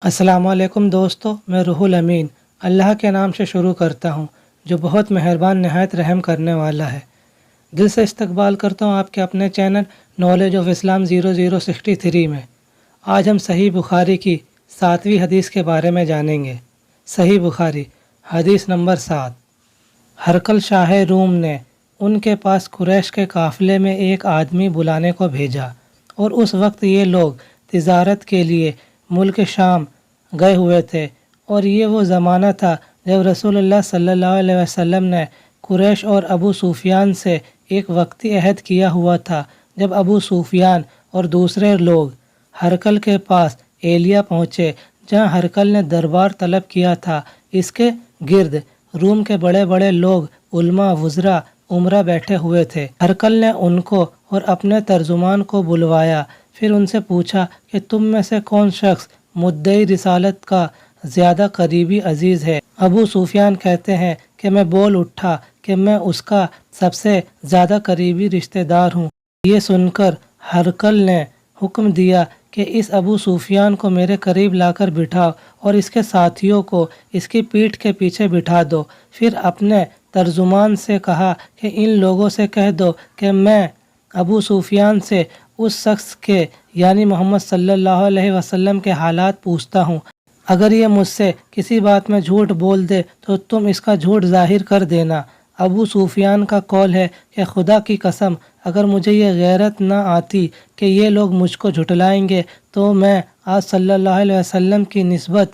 अस्सलाम वालेकुम दोस्तों, मैं रूहुल अमीन अल्लाह के नाम से शुरू करता हूँ जो बहुत मेहरबान नहायत रहम करने वाला है। दिल से इस्तकबाल करता हूँ आपके अपने चैनल नॉलेज ऑफ इस्लाम 0063 में। आज हम सही बुखारी की 7वीं हदीस के बारे में जानेंगे। सही बुखारी हदीस नंबर 7। हरकल शाह रूम ने उनके पास कुरैश के काफ़िले में एक आदमी बुलाने को भेजा और उस वक्त ये लोग तिजारत के लिए मुल्क शाम गए हुए थे और ये वो ज़माना था जब रसूलुल्लाह सल्लल्लाहु अलैहि वसल्लम ने कुरैश और अबू सुफियान से एक वक्ती अहद किया हुआ था। जब अबू सुफियान और दूसरे लोग हरकल के पास एलिया पहुँचे जहाँ हरकल ने दरबार तलब किया था, इसके गिर्द रूम के बड़े बड़े लोग उलमा वज़रा उमरा बैठे हुए थे। हरकल ने उनको और अपने तर्जुमान को बुलवाया, फिर उनसे पूछा कि तुम में से कौन शख्स मुद्दई रिसालत का ज़्यादा करीबी अजीज़ है। अबू सुफियान कहते हैं कि मैं बोल उठा कि मैं उसका सबसे ज़्यादा करीबी रिश्तेदार हूँ। ये सुनकर हरकल ने हुक्म दिया कि इस अबू सुफियान को मेरे करीब लाकर बिठाओ और इसके साथियों को इसकी पीठ के पीछे बिठा दो। फिर अपने तर्जुमान से कहा कि इन लोगों से कह दो कि मैं अबू सुफियान से उस शख्स के यानी मोहम्मद सल्लल्लाहु अलैहि वसल्लम के हालात पूछता हूँ। अगर ये मुझसे किसी बात में झूठ बोल दे तो तुम इसका झूठ जाहिर कर देना। अबू सुफियान का कौल है कि खुदा की कसम, अगर मुझे ये गैरत ना आती कि ये लोग मुझको झुटलाएंगे तो मैं आज सल्लल्लाहु अलैहि वसल्लम की निस्बत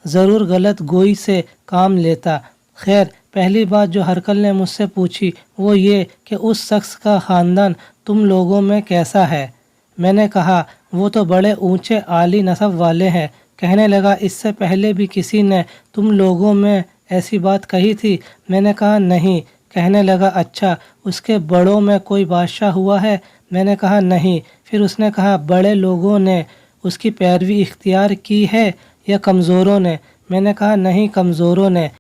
ज़रूर गलत गोई से काम लेता। खैर, पहली बात जो हरकल ने मुझसे पूछी वो ये कि उस शख्स का ख़ानदान तुम लोगों में कैसा है। मैंने कहा वो तो बड़े ऊंचे आली नसब वाले हैं। कहने लगा इससे पहले भी किसी ने तुम लोगों में ऐसी बात कही थी। मैंने कहा नहीं। कहने लगा अच्छा, उसके बड़ों में कोई बादशाह हुआ है। मैंने कहा नहीं। फिर उसने कहा बड़े लोगों ने उसकी पैरवी इख्तियार की है या कमज़ोरों ने। मैंने कहा नहीं, कमज़ोरों ने।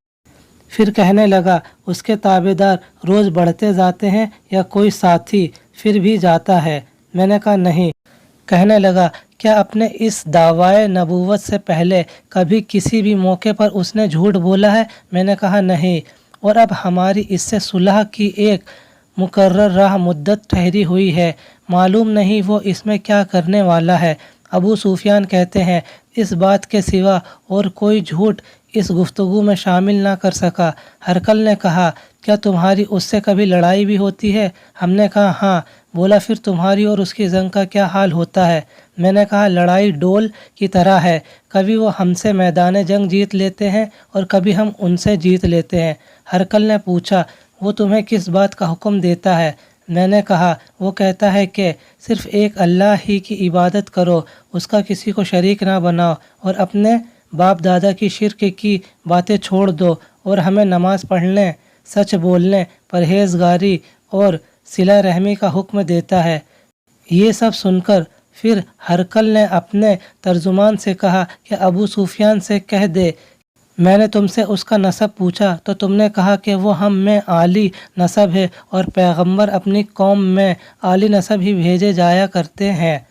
फिर कहने लगा उसके ताबेदार रोज़ बढ़ते जाते हैं या कोई साथी फिर भी जाता है। मैंने कहा नहीं। कहने लगा क्या अपने इस दावाए नबूवत से पहले कभी किसी भी मौके पर उसने झूठ बोला है। मैंने कहा नहीं। और अब हमारी इससे सुलह की एक मुकर्रर राह मुद्दत ठहरी हुई है, मालूम नहीं वो इसमें क्या करने वाला है। अबू सुफियान कहते हैं इस बात के सिवा और कोई झूठ इस गुफ्तगू में शामिल ना कर सका। हरकल ने कहा क्या तुम्हारी उससे कभी लड़ाई भी होती है। हमने कहा हाँ। बोला फिर तुम्हारी और उसकी जंग का क्या हाल होता है। मैंने कहा लड़ाई डोल की तरह है, कभी वो हमसे मैदान जंग जीत लेते हैं और कभी हम उनसे जीत लेते हैं। हरकल ने पूछा वो तुम्हें किस बात का हुक्म देता है। मैंने कहा वो कहता है कि सिर्फ़ एक अल्लाह ही की इबादत करो, उसका किसी को शरीक ना बनाओ और अपने बाप दादा की शिरक की बातें छोड़ दो और हमें नमाज़ पढ़ने, सच बोलने, परहेज़गारी और सिला रहमी का हुक्म देता है। ये सब सुनकर फिर हरकल ने अपने तर्जुमान से कहा कि अबू सुफियान से कह दे मैंने तुमसे उसका नसब पूछा तो तुमने कहा कि वो हम में आली नसब है और पैगंबर अपनी कौम में आली नसब ही भेजे जाया करते हैं।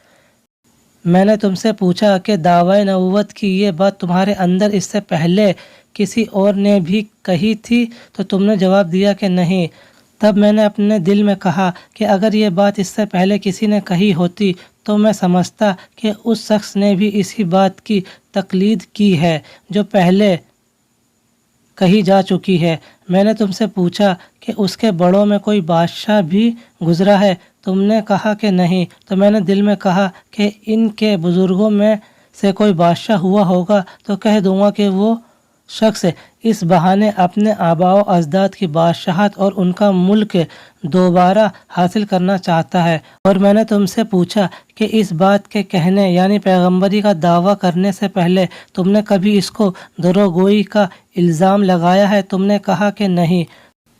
मैंने तुमसे पूछा कि दावाए नबूवत की ये बात तुम्हारे अंदर इससे पहले किसी और ने भी कही थी तो तुमने जवाब दिया कि नहीं। तब मैंने अपने दिल में कहा कि अगर ये बात इससे पहले किसी ने कही होती तो मैं समझता कि उस शख्स ने भी इसी बात की तकलीद की है जो पहले कही जा चुकी है। मैंने तुमसे पूछा कि उसके बड़ों में कोई बादशाह भी गुज़रा है। तुमने कहा कि नहीं। तो मैंने दिल में कहा कि इनके बुज़ुर्गों में से कोई बादशाह हुआ होगा तो कह दूंगा कि वो शख्स इस बहाने अपने आबाओ अजदाद की बादशाहत और उनका मुल्क दोबारा हासिल करना चाहता है। और मैंने तुमसे पूछा कि इस बात के कहने यानी पैगंबरी का दावा करने से पहले तुमने कभी इसको दरोगोई का इल्ज़ाम लगाया है। तुमने कहा कि नहीं।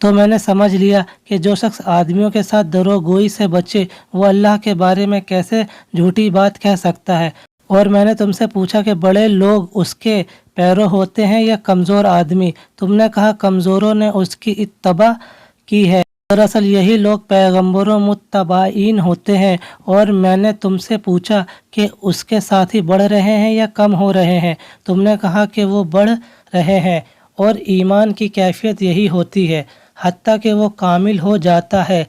तो मैंने समझ लिया कि जो शख्स आदमियों के साथ दरोगोई से बचे वो अल्लाह के बारे में कैसे झूठी बात कह सकता है। और मैंने तुमसे पूछा कि बड़े लोग उसके पैरों होते हैं या कमज़ोर आदमी। तुमने कहा कमज़ोरों ने उसकी इत्तबा की है। दरअसल यही लोग पैगंबरों मुत्तबाइन होते हैं, और मैंने तुमसे पूछा कि उसके साथी बढ़ रहे हैं या कम हो रहे हैं। तुमने कहा कि वो बढ़ रहे हैं, और ईमान की कैफियत यही होती है हत्ता कि वो कामिल हो जाता है।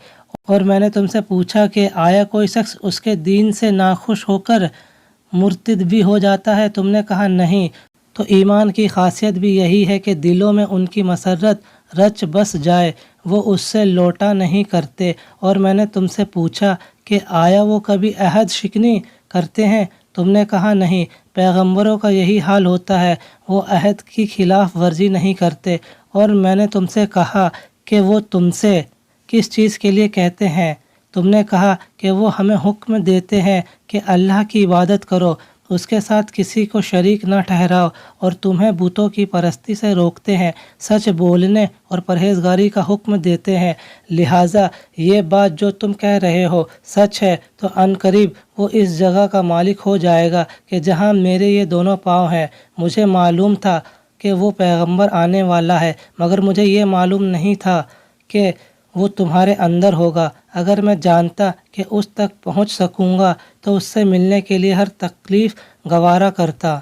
और मैंने तुमसे पूछा कि आया कोई शख्स उसके दीन से नाखुश होकर मुर्तिद भी हो जाता है? तुमने कहा नहीं। तो ईमान की खासियत भी यही है कि दिलों में उनकी मसरत रच बस जाए, वो उससे लौटा नहीं करते। और मैंने तुमसे पूछा कि आया वो कभी अहद शिकनी करते हैं? तुमने कहा नहीं। पैगंबरों का यही हाल होता है, वो अहद की खिलाफ वर्जी नहीं करते। और मैंने तुमसे कहा कि वो तुमसे किस चीज़ के लिए कहते हैं? तुमने कहा कि वो हमें हुक्म देते हैं कि अल्लाह की इबादत करो, उसके साथ किसी को शरीक न ठहराओ, और तुम्हें बुतों की परस्ती से रोकते हैं, सच बोलने और परहेजगारी का हुक्म देते हैं। लिहाजा ये बात जो तुम कह रहे हो सच है, तो अनकरीब वो इस जगह का मालिक हो जाएगा कि जहाँ मेरे ये दोनों पाँव हैं। मुझे मालूम था कि वो पैगंबर आने वाला है, मगर मुझे ये मालूम नहीं था कि वो तुम्हारे अंदर होगा। अगर मैं जानता कि उस तक पहुंच सकूंगा तो उससे मिलने के लिए हर तकलीफ़ गवारा करता।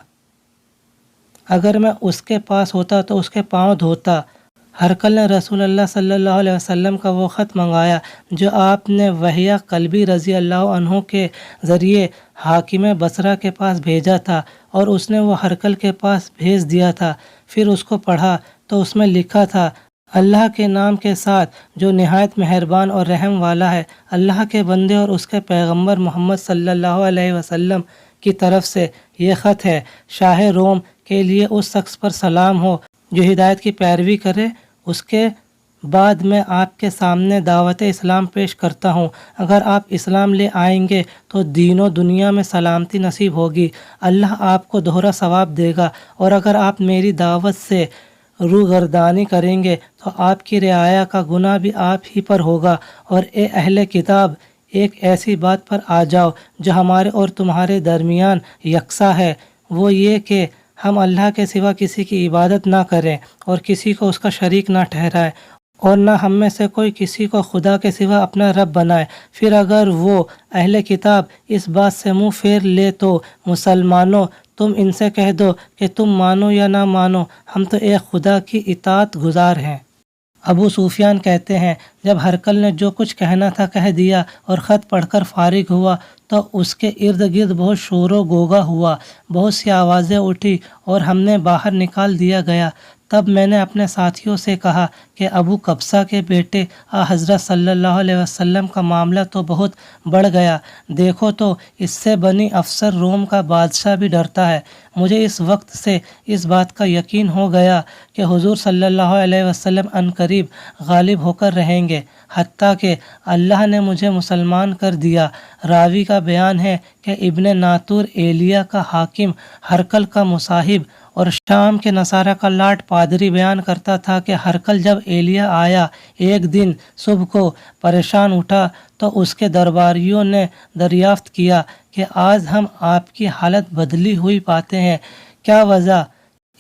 अगर मैं उसके पास होता तो उसके पांव धोता। हरकल ने रसूलुल्लाह सल्लल्लाहु अलैहि वसल्लम का वो ख़त मंगाया जो आपने वहिया कल्बी रज़ी अल्लाह अन्हु के ज़रिए हाकिम बसरा के पास भेजा था, और उसने वो हरकल के पास भेज दिया था। फिर उसको पढ़ा तो उसमें लिखा था, अल्लाह के नाम के साथ जो निहायत मेहरबान और रहम वाला है। अल्लाह के बंदे और उसके पैगंबर मोहम्मद सल्लल्लाहु अलैहि वसल्लम की तरफ से ये ख़त है। शाह रोम के लिए उस शख्स पर सलाम हो जो हिदायत की पैरवी करे। उसके बाद मैं आपके सामने दावत इस्लाम पेश करता हूँ। अगर आप इस्लाम ले आएंगे तो दीनों दुनिया में सलामती नसीब होगी, अल्लाह आपको दोहरा सवाब देगा। और अगर आप मेरी दावत से रूगर्दानी करेंगे तो आपकी रियाया का गुनाह भी आप ही पर होगा। और ए अहले किताब, एक ऐसी बात पर आ जाओ जो हमारे और तुम्हारे दरमियान यकसा है, वो ये कि हम अल्लाह के सिवा किसी की इबादत ना करें और किसी को उसका शरीक ना ठहराएं, और ना हम में से कोई किसी को खुदा के सिवा अपना रब बनाए। फिर अगर वो अहले किताब इस बात से मुंह फेर ले तो मुसलमानों, तुम इनसे कह दो कि तुम मानो या ना मानो, हम तो एक खुदा की इताअत गुजार हैं। अबू सुफियान कहते हैं, जब हरकल ने जो कुछ कहना था कह दिया और ख़त पढ़कर फारिग हुआ तो उसके इर्द गिर्द बहुत शोर गोगा हुआ, बहुत सी आवाज़ें उठी और हमने बाहर निकाल दिया गया। तब मैंने अपने साथियों से कहा कि अबू कब्सा के बेटे हज़रत सल्लल्लाहु अलैहि वसल्लम का मामला तो बहुत बढ़ गया। देखो तो इससे बनी अफसर रोम का बादशाह भी डरता है। मुझे इस वक्त से इस बात का यकीन हो गया कि हुजूर सल्लल्लाहु अलैहि वसल्लम अनकरीब गालिब होकर रहेंगे, हत्ता कि अल्लाह ने मुझे मुसलमान कर दिया। रावी का बयान है कि इब्न नातूर एलिया का हाकिम, हरकल का मुसाहिब और शाम के नसारा का लाट पादरी बयान करता था कि हरकल जब एलिया आया एक दिन सुबह को परेशान उठा तो उसके दरबारियों ने दरियाफ्त किया कि आज हम आपकी हालत बदली हुई पाते हैं, क्या वजह?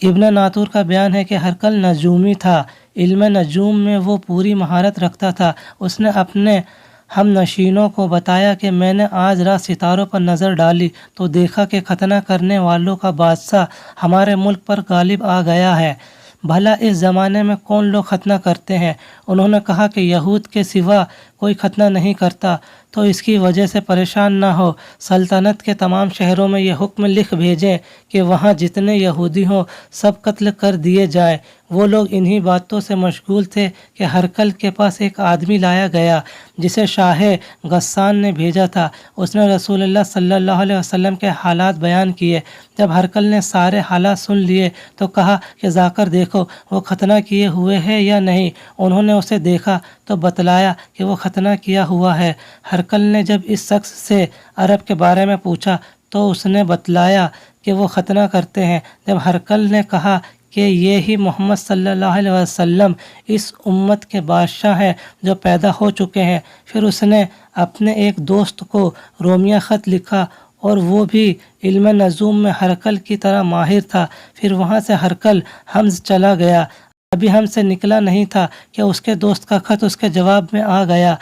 इब्न नातूर का बयान है कि हरकल नजूमी था, इल्म नजूम में वो पूरी महारत रखता था। उसने अपने हम नशीनों को बताया कि मैंने आज रात सितारों पर नज़र डाली तो देखा कि खतना करने वालों का बादशाह हमारे मुल्क पर गालिब आ गया है। भला इस ज़माने में कौन लोग खतना करते हैं? उन्होंने कहा कि यहूद के सिवा कोई खतना नहीं करता, तो इसकी वजह से परेशान ना हो। सल्तनत के तमाम शहरों में यह हुक्म लिख भेजें कि वहाँ जितने यहूदी हों सब कत्ल कर दिए जाएं। वो लोग इन्हीं बातों से मशगूल थे कि हरकल के पास एक आदमी लाया गया जिसे शाह गस्सान ने भेजा था। उसने रसूलुल्लाह सल्लल्लाहु अलैहि वसल्लम के हालात बयान किए। जब हरकल ने सारे हालात सुन लिए तो कहा कि जाकर देखो वो खतना किए हुए है या नहीं। उन्होंने उसे देखा तो बतलाया कि वो खतना किया हुआ है। हरकल ने जब इस शख्स से अरब के बारे में पूछा तो उसने बतलाया कि वो खतना करते हैं। जब हरकल ने कहा कि ये ही मोहम्मद सल्लल्लाहु अलैहि वसल्लम इस उम्मत के बादशाह हैं जो पैदा हो चुके हैं, फिर उसने अपने एक दोस्त को रोमिया ख़त लिखा और वो भी इल्म नजूम में हरकल की तरह माहिर था। फिर वहाँ से हरकल हम्ज़ चला गया। ابھی ہم سے نکلا نہیں تھا کہ اس کے دوست کا خط اس کے جواب میں آ گیا۔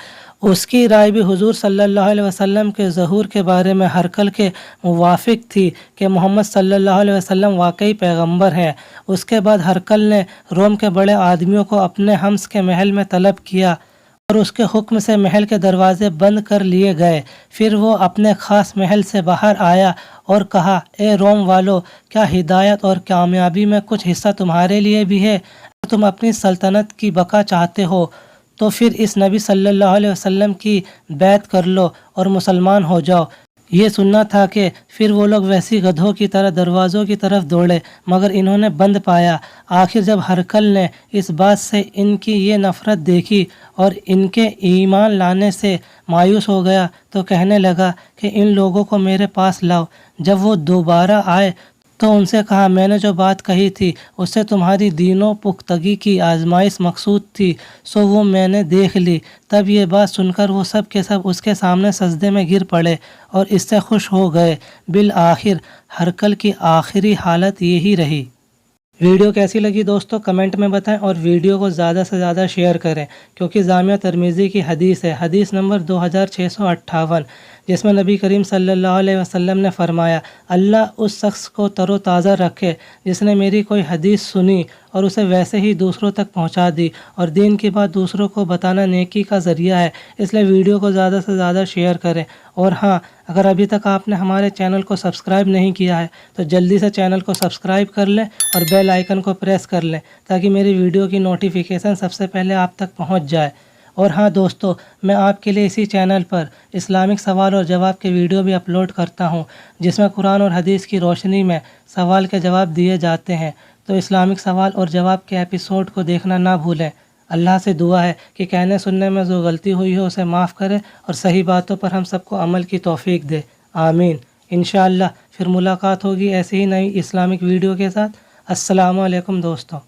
اس کی رائے بھی حضور صلی اللہ علیہ وسلم کے ظہور کے بارے میں ہرقل کے موافق تھی کہ محمد صلی اللہ علیہ وسلم واقعی پیغمبر ہیں۔ اس کے بعد ہرقل نے روم کے بڑے آدمیوں کو اپنے حمص کے محل میں طلب کیا اور اس کے حکم سے محل کے دروازے بند کر لیے گئے۔ پھر وہ اپنے خاص محل سے باہر آیا اور کہا، اے روم والو، کیا ہدایت اور کامیابی میں کچھ حصہ تمہارے لیے بھی ہے؟ اگر تم اپنی سلطنت کی بقا چاہتے ہو تو پھر اس نبی صلی اللہ علیہ وسلم کی بیعت کر لو اور مسلمان ہو جاؤ۔ یہ سننا تھا کہ پھر وہ لوگ ویسی گدھوں کی طرح دروازوں کی طرف دوڑے، مگر انہوں نے بند پایا۔ آخر جب ہرقل نے اس بات سے ان کی یہ نفرت دیکھی اور ان کے ایمان لانے سے مایوس ہو گیا تو کہنے لگا کہ ان لوگوں کو میرے پاس لاؤ۔ جب وہ دوبارہ آئے تو ان سے کہا، میں نے جو بات کہی تھی اس سے تمہاری دین و پختگی کی آزمائش مقصود تھی، سو وہ میں نے دیکھ لی۔ تب یہ بات سن کر وہ سب کے سب اس کے سامنے سجدے میں گر پڑے اور اس سے خوش ہو گئے۔ بالآخر ہرقل کی آخری حالت یہی رہی۔ ویڈیو کیسی لگی دوستو کمنٹ میں بتائیں اور ویڈیو کو زیادہ سے زیادہ شیئر کریں، کیونکہ جامعہ ترمذی کی حدیث ہے، حدیث نمبر 2658، جس میں نبی کریم صلی اللہ علیہ وسلم نے فرمایا، اللہ اس شخص کو تر و تازہ رکھے جس نے میری کوئی حدیث سنی اور اسے ویسے ہی دوسروں تک پہنچا دی، اور دین کی بات دوسروں کو بتانا نیکی کا ذریعہ ہے، اس لیے ویڈیو کو زیادہ سے زیادہ شیئر کریں۔ اور ہاں، اگر ابھی تک آپ نے ہمارے چینل کو سبسکرائب نہیں کیا ہے تو جلدی سے چینل کو سبسکرائب کر لیں اور بیل آئیکن کو پریس کر لیں تاکہ میری ویڈیو کی نوٹیفیکیشن سب سے پہلے آپ تک پہنچ جائے۔ اور ہاں دوستو، میں آپ کے لیے اسی چینل پر اسلامک سوال اور جواب کے ویڈیو بھی اپلوڈ کرتا ہوں، جس میں قرآن اور حدیث کی روشنی میں سوال کے جواب دیے جاتے ہیں، تو اسلامک سوال اور جواب کے ایپیسوڈ کو دیکھنا نہ بھولیں۔ اللہ سے دعا ہے کہ کہنے سننے میں جو غلطی ہوئی ہو اسے معاف کرے اور صحیح باتوں پر ہم سب کو عمل کی توفیق دے، آمین۔ انشاءاللہ پھر ملاقات ہوگی ایسی ہی نئی اسلامک ویڈیو کے ساتھ۔ السلام علیکم دوستو۔